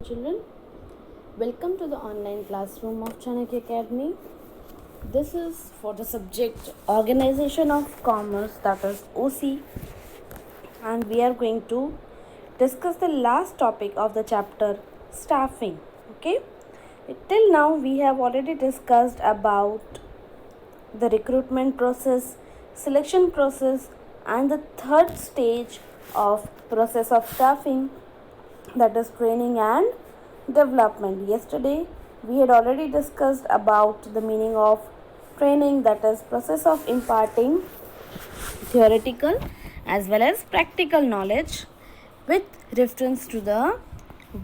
Children, welcome to the online classroom of Chanakya Academy. This is for the subject Organization of Commerce, that is OC, and we are going to discuss the last topic of the chapter, staffing. Okay, till now we have already discussed about the recruitment process, selection process, and the third stage of process of staffing, that is training and development. Yesterday we had already discussed about the meaning of training, that is process of imparting theoretical as well as practical knowledge with reference to the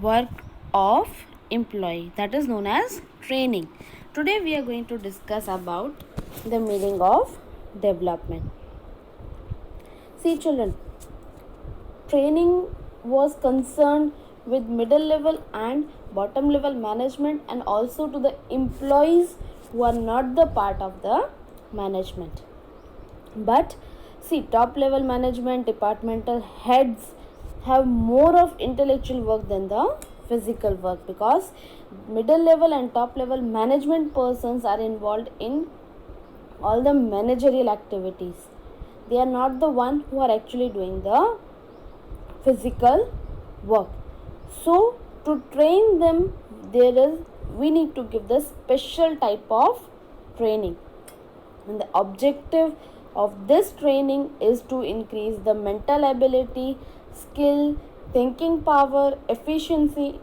work of employee, that is known as training. Today we are going to discuss about the meaning of development. See children, training was concerned with middle level and bottom level management, and also to the employees who are not the part of the management. But see, top level management, departmental heads have more of intellectual work than the physical work, because middle level and top level management persons are involved in all the managerial activities. They are not the one who are actually doing the physical work. So to train them, we need to give the special type of training, and the objective of this training is to increase the mental ability, skill, thinking power, efficiency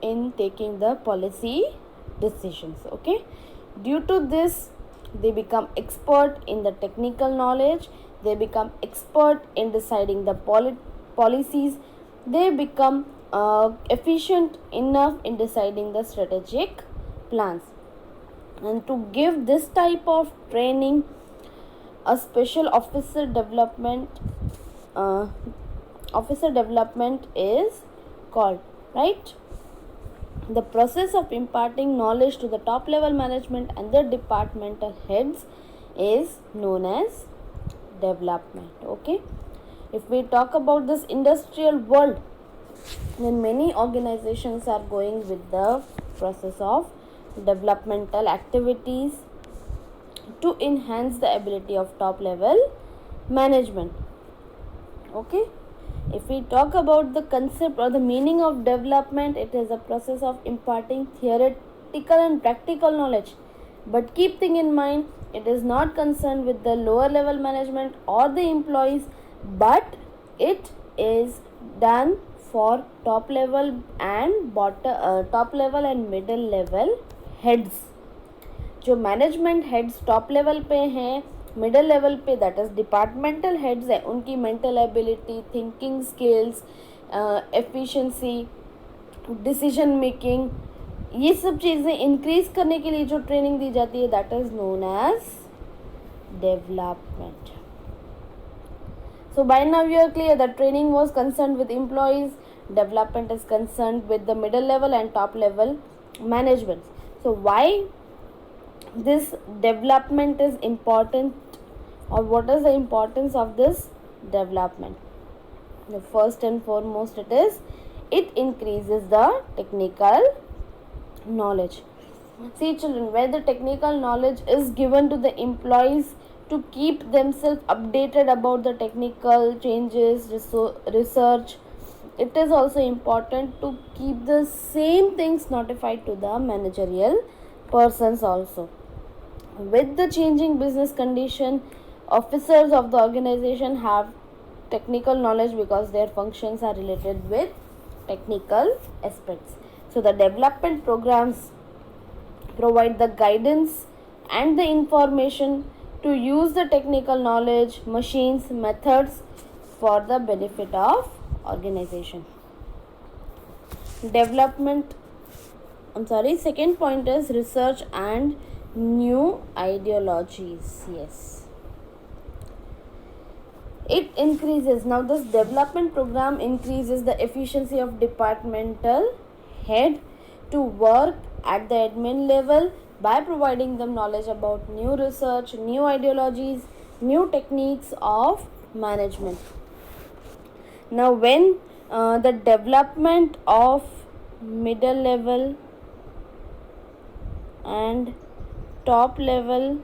in taking the policy decisions. Okay, due to this they become expert in the technical knowledge, they become expert in deciding the policies, they become efficient enough in deciding the strategic plans. And to give this type of training, a special uh, officer development is called, right? The process of imparting knowledge to the top level management and the departmental heads is known as development. Okay, if we talk about this industrial world, then many organizations are going with the process of developmental activities to enhance the ability of top level management. Okay, if we talk about the concept or the meaning of development, it is a process of imparting theoretical and practical knowledge, but keep thing in mind, it is not concerned with the lower level management or the employees, but it is done for top level and top level and middle level heads. जो management heads top level पे हैं, middle level पे that is departmental heads है, उनकी mental ability, thinking skills, efficiency, decision making, ये सब चीज़ें increase करने के लिए जो ट्रेनिंग दी जाती है that is known as development. So by now you are clear that training was concerned with employees, development is concerned with the middle level and top level management. So why this development is important, or what is the importance of this development? The first and foremost, it increases the technical knowledge. See children, where the technical knowledge is given to the employees to keep themselves updated about the technical changes, research, it is also important to keep the same things notified to the managerial persons also. With the changing business condition, officers of the organization have technical knowledge because their functions are related with technical aspects. So the development programs provide the guidance and the information to use the technical knowledge, machines, methods for the benefit of organization. Second point is research and new ideologies. Yes, it increases, now this development program increases the efficiency of departmental head to work at the admin level by providing them knowledge about new research, new ideologies, new techniques of management. Now when the development of middle level and top level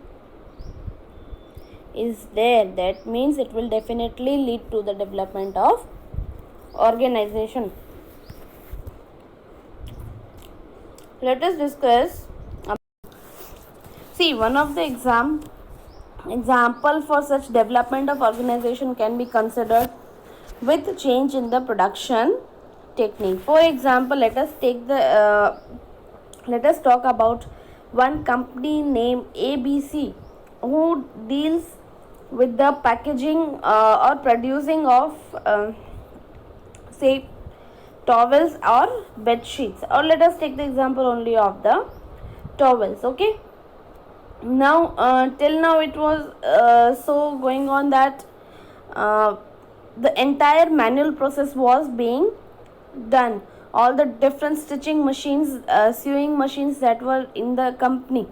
is there, that means it will definitely lead to the development of organization. Let us discuss. See, one of the example for such development of organization can be considered with change in the production technique. For example, let us talk about one company named ABC who deals with the packaging or producing of say towels or bed sheets, or let us take the example only of the towels. Okay, now till now it was so going on that the entire manual process was being done. All the different stitching machines, sewing machines that were in the company,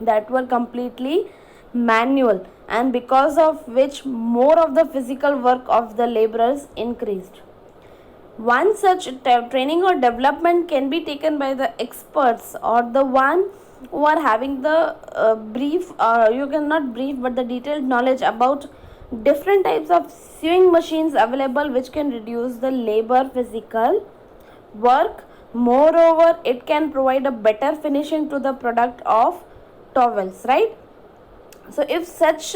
that were completely manual, and because of which more of the physical work of the laborers increased. One such training or development can be taken by the experts or the one who are having the brief, you cannot brief, but the detailed knowledge about different types of sewing machines available, which can reduce the labor physical work. Moreover, it can provide a better finishing to the product of towels, right? So if such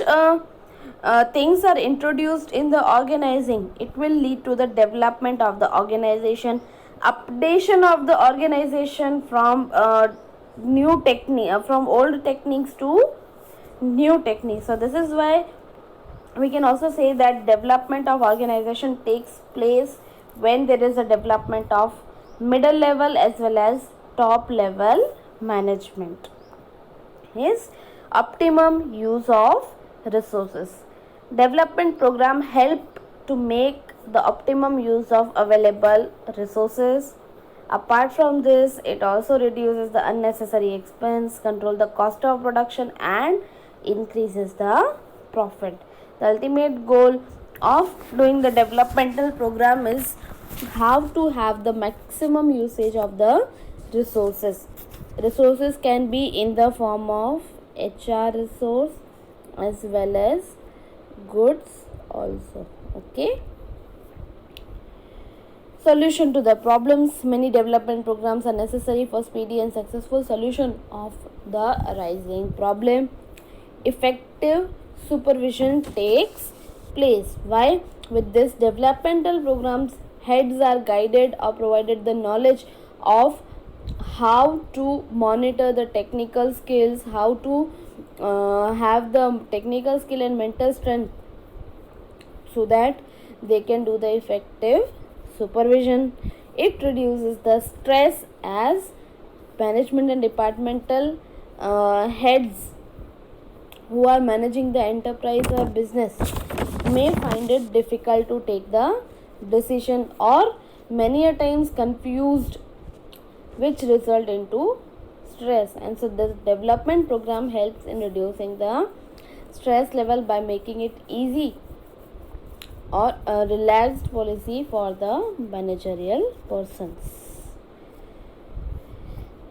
things are introduced in the organizing, it will lead to the development of the organization, updation of the organization from new technique, from old techniques to new techniques. So this is why we can also say that development of organization takes place when there is a development of middle level as well as top level management. Is optimum use of resources. Development program help to make the optimum use of available resources. Apart from this, it also reduces the unnecessary expense, control the cost of production, and increases the profit. The ultimate goal of doing the developmental program is how to have the maximum usage of the resources. Resources can be in the form of HR resource as well as goods also. Okay. Solution to the problems. Many development programs are necessary for speedy and successful solution of the arising problem. Effective supervision takes place. Why? With this developmental programs, heads are guided or provided the knowledge of how to monitor the technical skills, how to have the technical skill and mental strength, so that they can do the effective supervision. It reduces the stress as management and departmental heads who are managing the enterprise or business may find it difficult to take the decision, or many a times confused, which result into stress. And so the development program helps in reducing the stress level by making it easy or a relaxed policy for the managerial persons.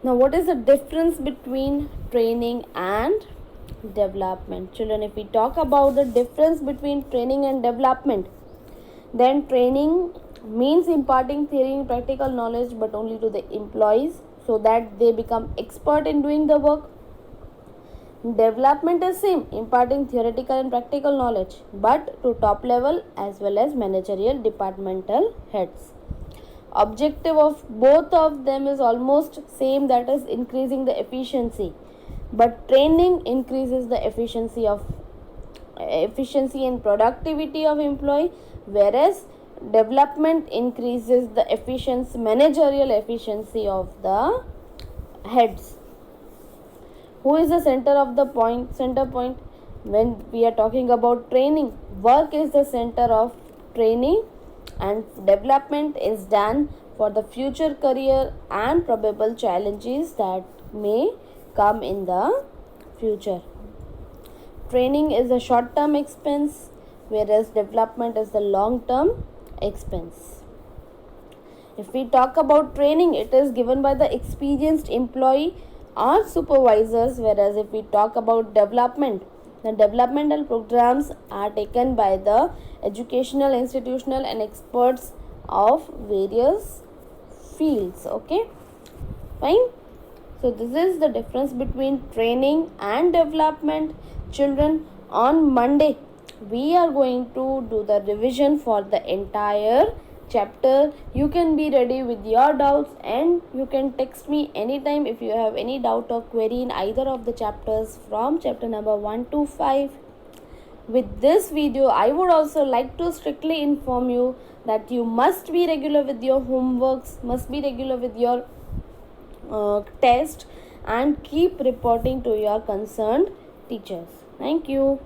Now, what is the difference between training and development? Children, if we talk about the difference between training and development, then training means imparting theory and practical knowledge, but only to the employees so that they become expert in doing the work. Development is same, imparting theoretical and practical knowledge, but to top level as well as managerial departmental heads. Objective of both of them is almost same, that is increasing the efficiency, but training increases the efficiency and productivity of employee, whereas development increases the efficiency, managerial efficiency of the heads. Who is the center point when we are talking about training? Work is the center of training, and development is done for the future career and probable challenges that may come in the future. Training is a short term expense, whereas development is the long term expense. If we talk about training, it is given by the experienced employee or supervisors, whereas if we talk about development, the developmental programs are taken by the educational, institutional and experts of various fields. Okay, fine. So this is the difference between training and development. Children, on Monday we are going to do the revision for the entire chapter. You can be ready with your doubts and you can text me anytime if you have any doubt or query in either of the chapters from chapter number 1 to 5. With this video, I would also like to strictly inform you that you must be regular with your homeworks, must be regular with your test, and keep reporting to your concerned teachers. Thank you.